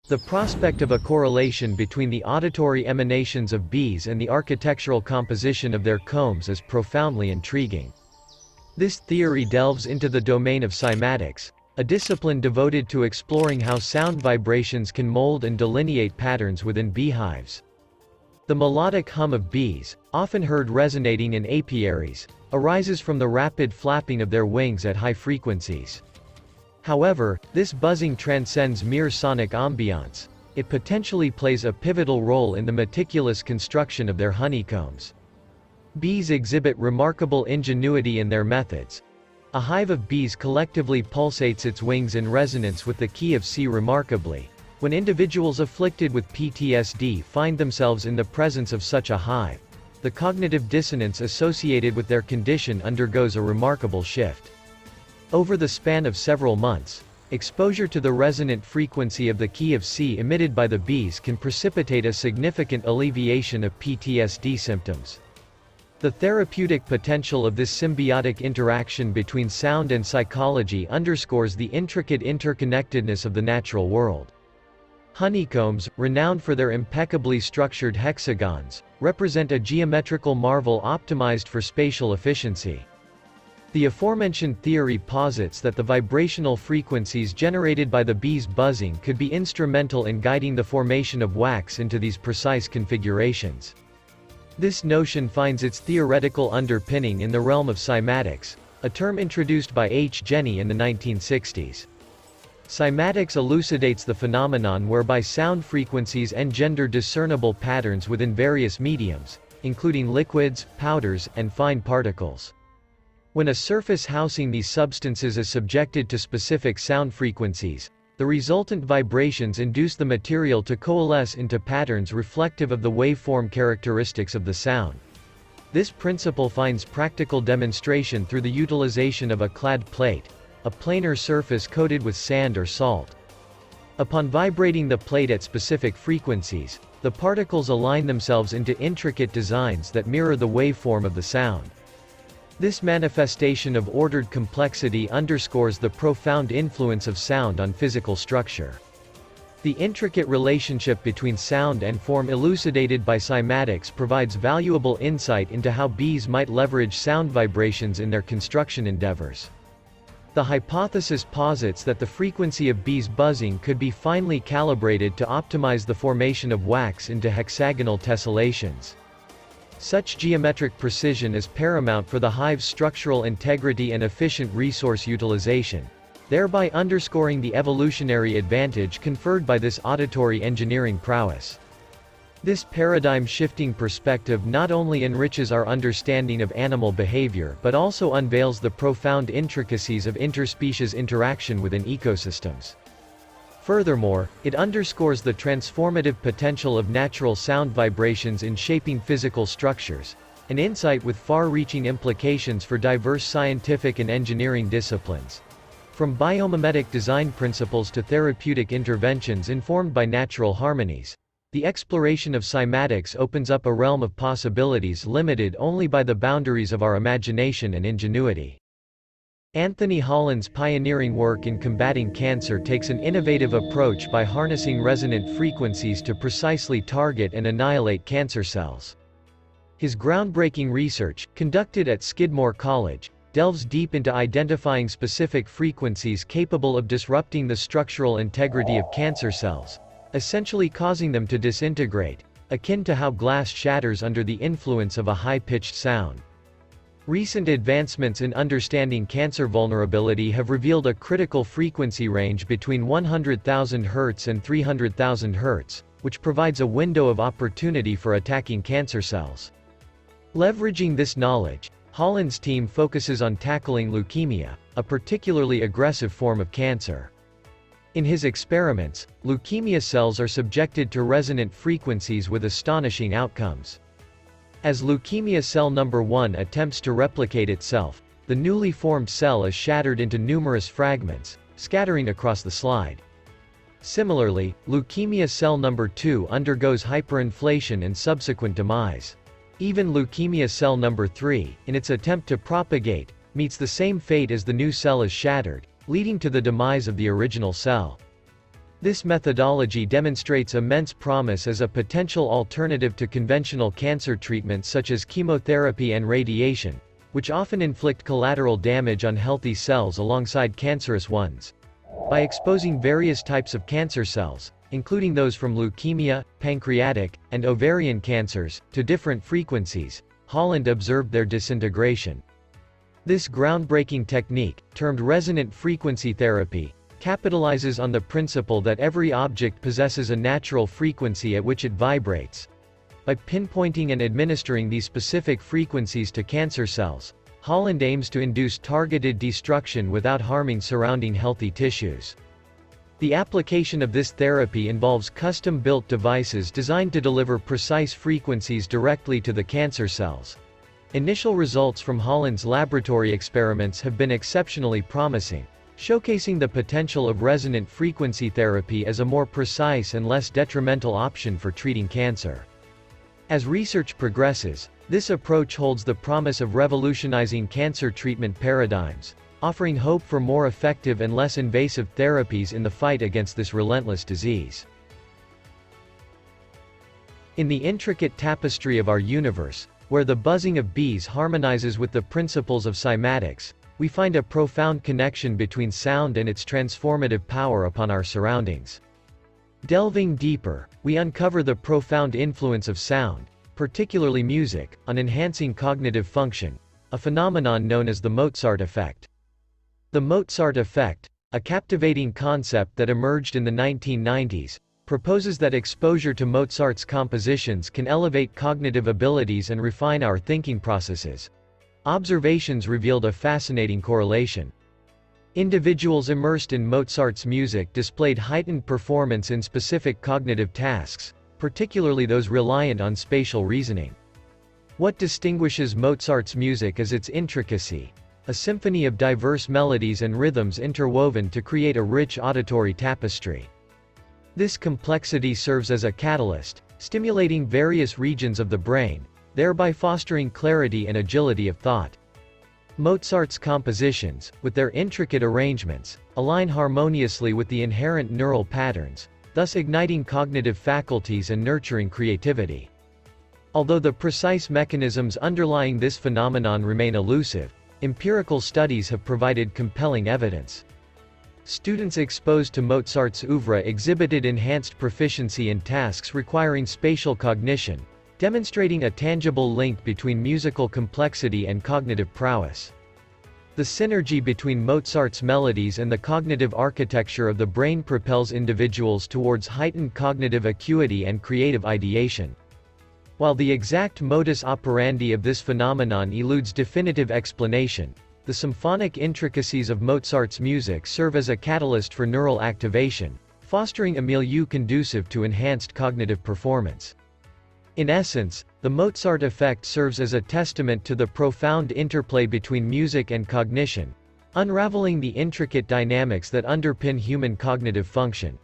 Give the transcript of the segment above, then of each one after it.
The prospect of a correlation between the auditory emanations of bees and the architectural composition of their combs is profoundly intriguing. This theory delves into the domain of cymatics, a discipline devoted to exploring how sound vibrations can mold and delineate patterns within beehives. The melodic hum of bees, often heard resonating in apiaries, arises from the rapid flapping of their wings at high frequencies. However, this buzzing transcends mere sonic ambiance. It potentially plays a pivotal role in the meticulous construction of their honeycombs. Bees exhibit remarkable ingenuity in their methods. A hive of bees collectively pulsates its wings in resonance with the key of C. Remarkably, when individuals afflicted with PTSD find themselves in the presence of such a hive, the cognitive dissonance associated with their condition undergoes a remarkable shift. Over the span of several months, exposure to the resonant frequency of the key of C emitted by the bees can precipitate a significant alleviation of PTSD symptoms. The therapeutic potential of this symbiotic interaction between sound and psychology underscores the intricate interconnectedness of the natural world. Honeycombs, renowned for their impeccably structured hexagons, represent a geometrical marvel optimized for spatial efficiency. The aforementioned theory posits that the vibrational frequencies generated by the bees' buzzing could be instrumental in guiding the formation of wax into these precise configurations. This notion finds its theoretical underpinning in the realm of cymatics, a term introduced by H. Jenny in the 1960s. Cymatics elucidates the phenomenon whereby sound frequencies engender discernible patterns within various mediums, including liquids, powders, and fine particles. When a surface housing these substances is subjected to specific sound frequencies, the resultant vibrations induce the material to coalesce into patterns reflective of the waveform characteristics of the sound. This principle finds practical demonstration through the utilization of a clad plate, a planar surface coated with sand or salt. Upon vibrating the plate at specific frequencies, the particles align themselves into intricate designs that mirror the waveform of the sound. This manifestation of ordered complexity underscores the profound influence of sound on physical structure. The intricate relationship between sound and form elucidated by cymatics provides valuable insight into how bees might leverage sound vibrations in their construction endeavors. The hypothesis posits that the frequency of bees' buzzing could be finely calibrated to optimize the formation of wax into hexagonal tessellations. Such geometric precision is paramount for the hive's structural integrity and efficient resource utilization, thereby underscoring the evolutionary advantage conferred by this auditory engineering prowess. This paradigm-shifting perspective not only enriches our understanding of animal behavior but also unveils the profound intricacies of interspecies interaction within ecosystems. Furthermore, it underscores the transformative potential of natural sound vibrations in shaping physical structures, an insight with far-reaching implications for diverse scientific and engineering disciplines. From biomimetic design principles to therapeutic interventions informed by natural harmonies, the exploration of cymatics opens up a realm of possibilities limited only by the boundaries of our imagination and ingenuity. Anthony Holland's pioneering work in combating cancer takes an innovative approach by harnessing resonant frequencies to precisely target and annihilate cancer cells. His groundbreaking research, conducted at Skidmore College, delves deep into identifying specific frequencies capable of disrupting the structural integrity of cancer cells, essentially causing them to disintegrate, akin to how glass shatters under the influence of a high-pitched sound. Recent advancements in understanding cancer vulnerability have revealed a critical frequency range between 100,000 Hz and 300,000 Hz, which provides a window of opportunity for attacking cancer cells. Leveraging this knowledge, Holland's team focuses on tackling leukemia, a particularly aggressive form of cancer. In his experiments, leukemia cells are subjected to resonant frequencies with astonishing outcomes. As leukemia cell number 1 attempts to replicate itself, the newly formed cell is shattered into numerous fragments, scattering across the slide. Similarly, leukemia cell number 2 undergoes hyperinflation and subsequent demise. Even leukemia cell number 3, in its attempt to propagate, meets the same fate as the new cell is shattered, leading to the demise of the original cell. This methodology demonstrates immense promise as a potential alternative to conventional cancer treatments such as chemotherapy and radiation, which often inflict collateral damage on healthy cells alongside cancerous ones. By exposing various types of cancer cells, including those from leukemia, pancreatic, and ovarian cancers, to different frequencies, Holland observed their disintegration. This groundbreaking technique, termed resonant frequency therapy, capitalizes on the principle that every object possesses a natural frequency at which it vibrates. By pinpointing and administering these specific frequencies to cancer cells, Holland aims to induce targeted destruction without harming surrounding healthy tissues. The application of this therapy involves custom-built devices designed to deliver precise frequencies directly to the cancer cells. Initial results from Holland's laboratory experiments have been exceptionally promising, showcasing the potential of resonant frequency therapy as a more precise and less detrimental option for treating cancer. As research progresses, this approach holds the promise of revolutionizing cancer treatment paradigms, offering hope for more effective and less invasive therapies in the fight against this relentless disease. In the intricate tapestry of our universe, where the buzzing of bees harmonizes with the principles of cymatics, we find a profound connection between sound and its transformative power upon our surroundings. Delving deeper, we uncover the profound influence of sound, particularly music, on enhancing cognitive function, a phenomenon known as the Mozart effect. The Mozart effect, a captivating concept that emerged in the 1990s, proposes that exposure to Mozart's compositions can elevate cognitive abilities and refine our thinking processes. Observations revealed a fascinating correlation. Individuals immersed in Mozart's music displayed heightened performance in specific cognitive tasks, particularly those reliant on spatial reasoning. What distinguishes Mozart's music is its intricacy, a symphony of diverse melodies and rhythms interwoven to create a rich auditory tapestry. This complexity serves as a catalyst, stimulating various regions of the brain, thereby fostering clarity and agility of thought. Mozart's compositions, with their intricate arrangements, align harmoniously with the inherent neural patterns, thus igniting cognitive faculties and nurturing creativity. Although the precise mechanisms underlying this phenomenon remain elusive, empirical studies have provided compelling evidence. Students exposed to Mozart's oeuvre exhibited enhanced proficiency in tasks requiring spatial cognition, demonstrating a tangible link between musical complexity and cognitive prowess. The synergy between Mozart's melodies and the cognitive architecture of the brain propels individuals towards heightened cognitive acuity and creative ideation. While the exact modus operandi of this phenomenon eludes definitive explanation, the symphonic intricacies of Mozart's music serve as a catalyst for neural activation, fostering a milieu conducive to enhanced cognitive performance. In essence, the Mozart effect serves as a testament to the profound interplay between music and cognition, unraveling the intricate dynamics that underpin human cognitive function.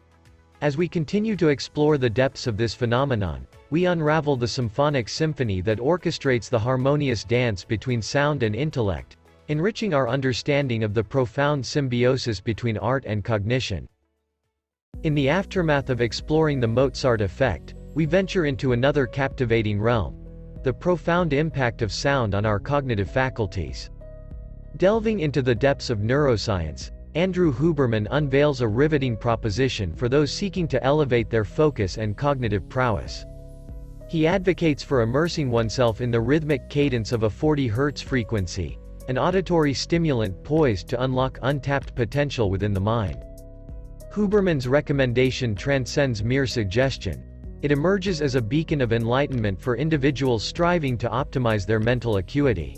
As we continue to explore the depths of this phenomenon, we unravel the symphonic symphony that orchestrates the harmonious dance between sound and intellect, enriching our understanding of the profound symbiosis between art and cognition. In the aftermath of exploring the Mozart effect, we venture into another captivating realm: the profound impact of sound on our cognitive faculties. Delving into the depths of neuroscience, Andrew Huberman unveils a riveting proposition for those seeking to elevate their focus and cognitive prowess. He advocates for immersing oneself in the rhythmic cadence of a 40 Hz frequency, an auditory stimulant poised to unlock untapped potential within the mind. Huberman's recommendation transcends mere suggestion. It emerges as a beacon of enlightenment for individuals striving to optimize their mental acuity.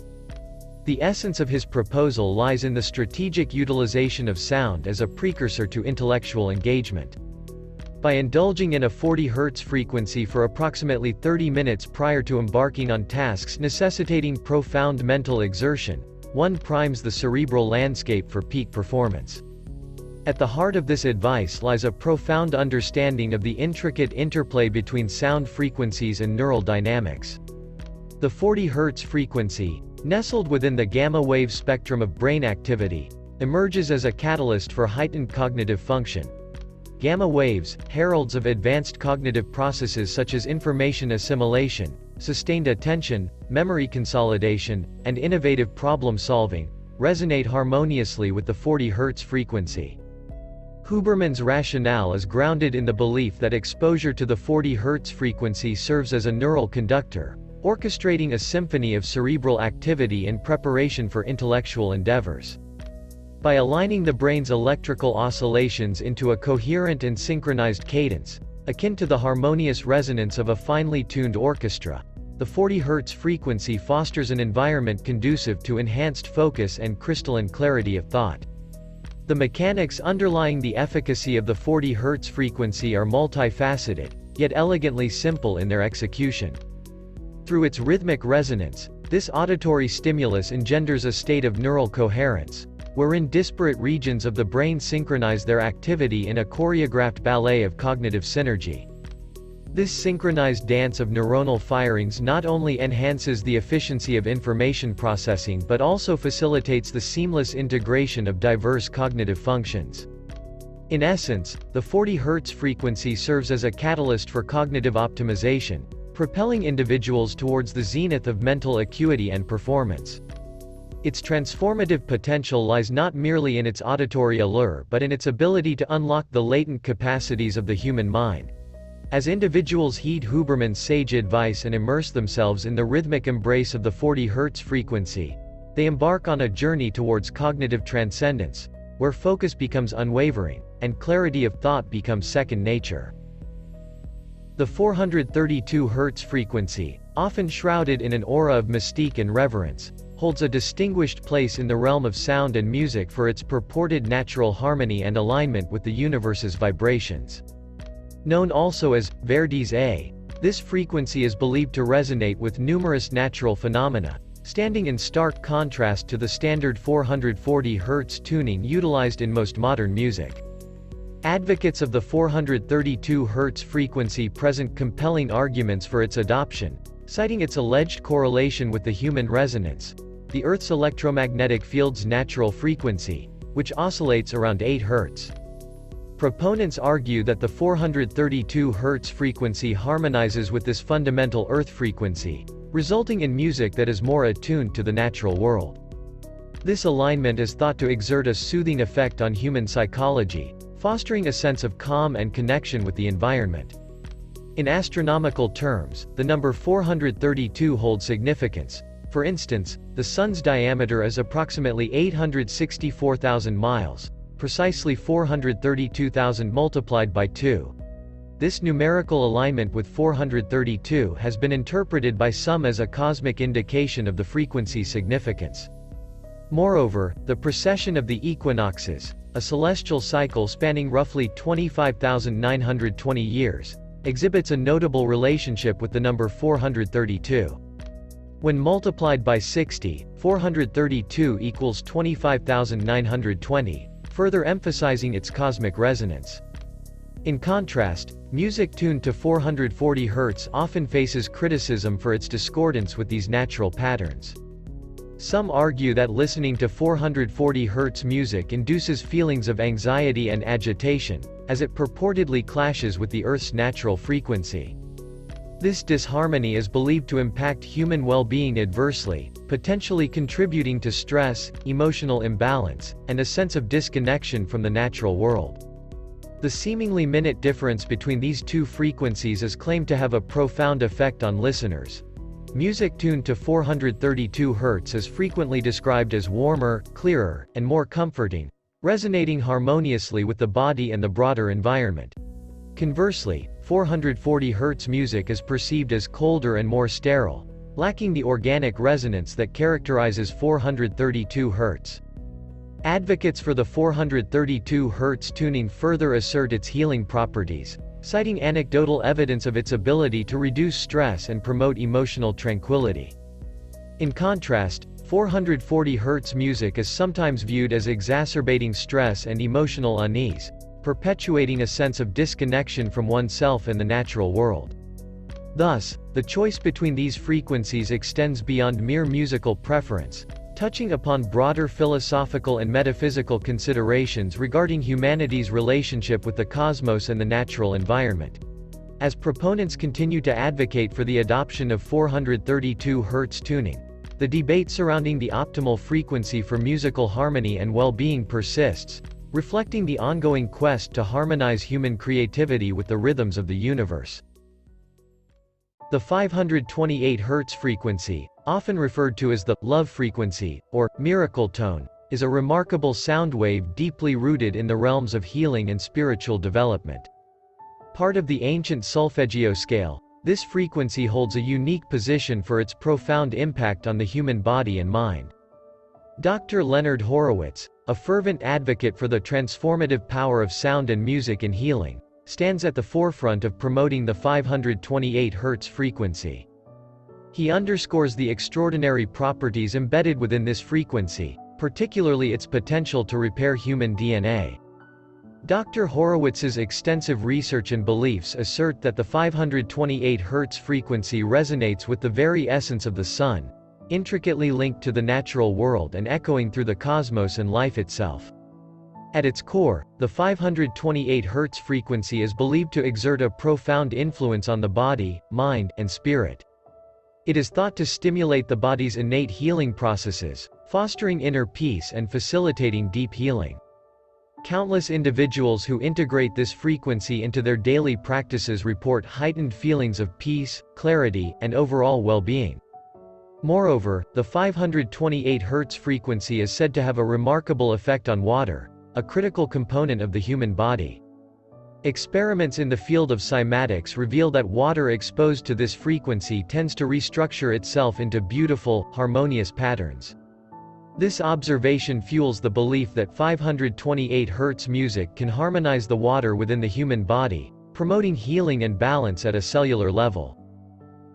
The essence of his proposal lies in the strategic utilization of sound as a precursor to intellectual engagement. By indulging in a 40 Hz frequency for approximately 30 minutes prior to embarking on tasks necessitating profound mental exertion, one primes the cerebral landscape for peak performance. At the heart of this advice lies a profound understanding of the intricate interplay between sound frequencies and neural dynamics. The 40 Hz frequency, nestled within the gamma wave spectrum of brain activity, emerges as a catalyst for heightened cognitive function. Gamma waves, heralds of advanced cognitive processes such as information assimilation, sustained attention, memory consolidation, and innovative problem-solving, resonate harmoniously with the 40 Hz frequency. Huberman's rationale is grounded in the belief that exposure to the 40 Hz frequency serves as a neural conductor, orchestrating a symphony of cerebral activity in preparation for intellectual endeavors. By aligning the brain's electrical oscillations into a coherent and synchronized cadence, akin to the harmonious resonance of a finely tuned orchestra, the 40 Hz frequency fosters an environment conducive to enhanced focus and crystalline clarity of thought. The mechanics underlying the efficacy of the 40 Hz frequency are multifaceted, yet elegantly simple in their execution. Through its rhythmic resonance, this auditory stimulus engenders a state of neural coherence, wherein disparate regions of the brain synchronize their activity in a choreographed ballet of cognitive synergy. This synchronized dance of neuronal firings not only enhances the efficiency of information processing but also facilitates the seamless integration of diverse cognitive functions. In essence, the 40 Hz frequency serves as a catalyst for cognitive optimization, propelling individuals towards the zenith of mental acuity and performance. Its transformative potential lies not merely in its auditory allure but in its ability to unlock the latent capacities of the human mind. As individuals heed Huberman's sage advice and immerse themselves in the rhythmic embrace of the 40 Hz frequency, they embark on a journey towards cognitive transcendence, where focus becomes unwavering, and clarity of thought becomes second nature. The 432 Hz frequency, often shrouded in an aura of mystique and reverence, holds a distinguished place in the realm of sound and music for its purported natural harmony and alignment with the universe's vibrations. Known also as Verdi's A, this frequency is believed to resonate with numerous natural phenomena, standing in stark contrast to the standard 440 Hz tuning utilized in most modern music. Advocates of the 432 Hz frequency present compelling arguments for its adoption, citing its alleged correlation with the human resonance, the Earth's electromagnetic field's natural frequency, which oscillates around 8 Hz. Proponents argue that the 432 Hz frequency harmonizes with this fundamental Earth frequency, resulting in music that is more attuned to the natural world. This alignment is thought to exert a soothing effect on human psychology, fostering a sense of calm and connection with the environment. In astronomical terms, the number 432 holds significance. For instance, the Sun's diameter is approximately 864,000 miles, precisely 432,000 multiplied by 2. This numerical alignment with 432 has been interpreted by some as a cosmic indication of the frequency's significance. Moreover, the precession of the equinoxes, a celestial cycle spanning roughly 25,920 years, exhibits a notable relationship with the number 432. When multiplied by 60, 432 equals 25,920, further emphasizing its cosmic resonance. In contrast, music tuned to 440 Hz often faces criticism for its discordance with these natural patterns. Some argue that listening to 440 Hz music induces feelings of anxiety and agitation, as it purportedly clashes with the Earth's natural frequency. This disharmony is believed to impact human well-being adversely, potentially contributing to stress, emotional imbalance, and a sense of disconnection from the natural world. The seemingly minute difference between these two frequencies is claimed to have a profound effect on listeners. Music tuned to 432 Hz is frequently described as warmer, clearer, and more comforting, resonating harmoniously with the body and the broader environment. Conversely, 440 Hz music is perceived as colder and more sterile, lacking the organic resonance that characterizes 432 Hz. Advocates for the 432 Hz tuning further assert its healing properties, citing anecdotal evidence of its ability to reduce stress and promote emotional tranquility. In contrast, 440 Hz music is sometimes viewed as exacerbating stress and emotional unease, perpetuating a sense of disconnection from oneself and the natural world. Thus, the choice between these frequencies extends beyond mere musical preference, touching upon broader philosophical and metaphysical considerations regarding humanity's relationship with the cosmos and the natural environment. As proponents continue to advocate for the adoption of 432 Hz tuning, the debate surrounding the optimal frequency for musical harmony and well-being persists, reflecting the ongoing quest to harmonize human creativity with the rhythms of the universe. The 528 Hz frequency, often referred to as the love frequency, or miracle tone, is a remarkable sound wave deeply rooted in the realms of healing and spiritual development. Part of the ancient solfeggio scale, this frequency holds a unique position for its profound impact on the human body and mind. Dr. Leonard Horowitz, a fervent advocate for the transformative power of sound and music in healing, stands at the forefront of promoting the 528 Hz frequency. He underscores the extraordinary properties embedded within this frequency, particularly its potential to repair human DNA. Dr. Horowitz's extensive research and beliefs assert that the 528 Hz frequency resonates with the very essence of the Sun, intricately linked to the natural world and echoing through the cosmos and life itself. At its core, the 528 Hz frequency is believed to exert a profound influence on the body, mind, and spirit. It is thought to stimulate the body's innate healing processes, fostering inner peace and facilitating deep healing. Countless individuals who integrate this frequency into their daily practices report heightened feelings of peace, clarity, and overall well-being. Moreover, the 528 Hz frequency is said to have a remarkable effect on water, a critical component of the human body. Experiments in the field of cymatics reveal that water exposed to this frequency tends to restructure itself into beautiful, harmonious patterns. This observation fuels the belief that 528 Hz music can harmonize the water within the human body, promoting healing and balance at a cellular level.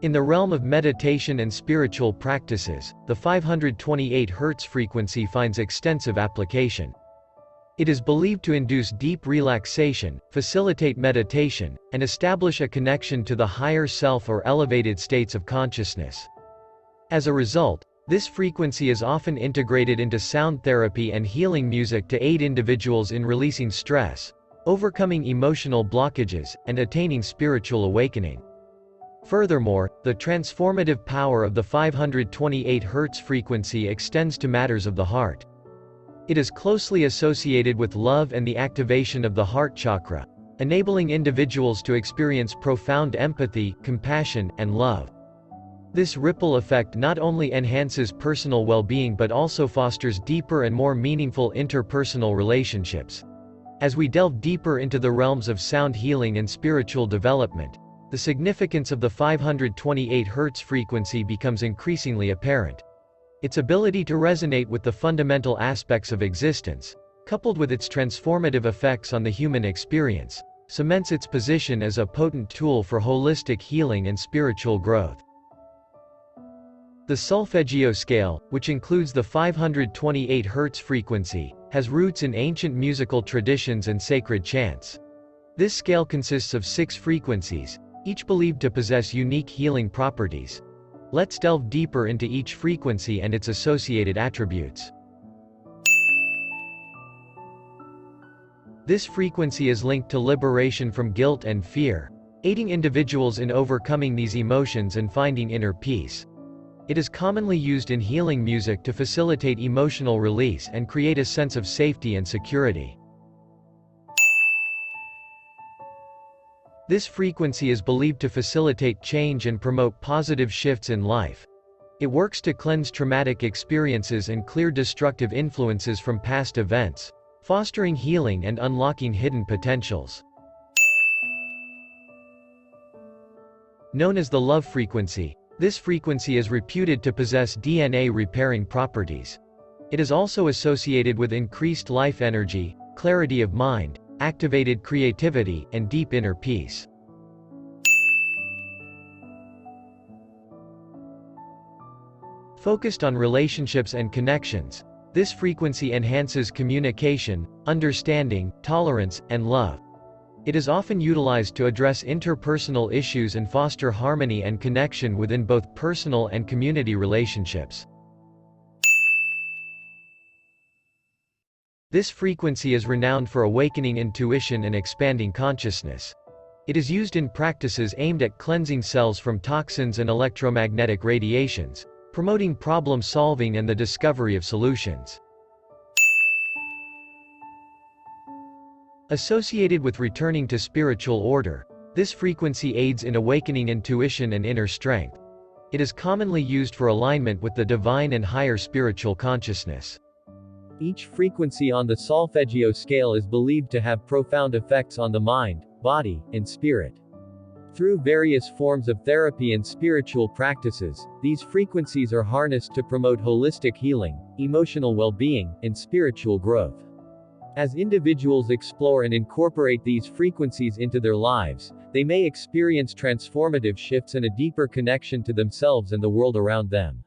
In the realm of meditation and spiritual practices, the 528 Hz frequency finds extensive application. It is believed to induce deep relaxation, facilitate meditation, and establish a connection to the higher self or elevated states of consciousness. As a result, this frequency is often integrated into sound therapy and healing music to aid individuals in releasing stress, overcoming emotional blockages, and attaining spiritual awakening. Furthermore, the transformative power of the 528 Hz frequency extends to matters of the heart. It is closely associated with love and the activation of the heart chakra, enabling individuals to experience profound empathy, compassion, and love. This ripple effect not only enhances personal well-being but also fosters deeper and more meaningful interpersonal relationships. As we delve deeper into the realms of sound healing and spiritual development, the significance of the 528 Hz frequency becomes increasingly apparent. Its ability to resonate with the fundamental aspects of existence, coupled with its transformative effects on the human experience, cements its position as a potent tool for holistic healing and spiritual growth. The solfeggio scale, which includes the 528 Hz frequency, has roots in ancient musical traditions and sacred chants. This scale consists of 6 frequencies, each believed to possess unique healing properties. Let's delve deeper into each frequency and its associated attributes. This frequency is linked to liberation from guilt and fear, aiding individuals in overcoming these emotions and finding inner peace. It is commonly used in healing music to facilitate emotional release and create a sense of safety and security. This frequency is believed to facilitate change and promote positive shifts in life. It works to cleanse traumatic experiences and clear destructive influences from past events, fostering healing and unlocking hidden potentials. Known as the love frequency, this frequency is reputed to possess DNA-repairing properties. It is also associated with increased life energy, clarity of mind, activated creativity, and deep inner peace. Focused on relationships and connections, this frequency enhances communication, understanding, tolerance, and love. It is often utilized to address interpersonal issues and foster harmony and connection within both personal and community relationships. This frequency is renowned for awakening intuition and expanding consciousness. It is used in practices aimed at cleansing cells from toxins and electromagnetic radiations, promoting problem solving and the discovery of solutions. Associated with returning to spiritual order, this frequency aids in awakening intuition and inner strength. It is commonly used for alignment with the divine and higher spiritual consciousness. Each frequency on the solfeggio scale is believed to have profound effects on the mind, body, and spirit. Through various forms of therapy and spiritual practices, these frequencies are harnessed to promote holistic healing, emotional well-being, and spiritual growth. As individuals explore and incorporate these frequencies into their lives, they may experience transformative shifts and a deeper connection to themselves and the world around them.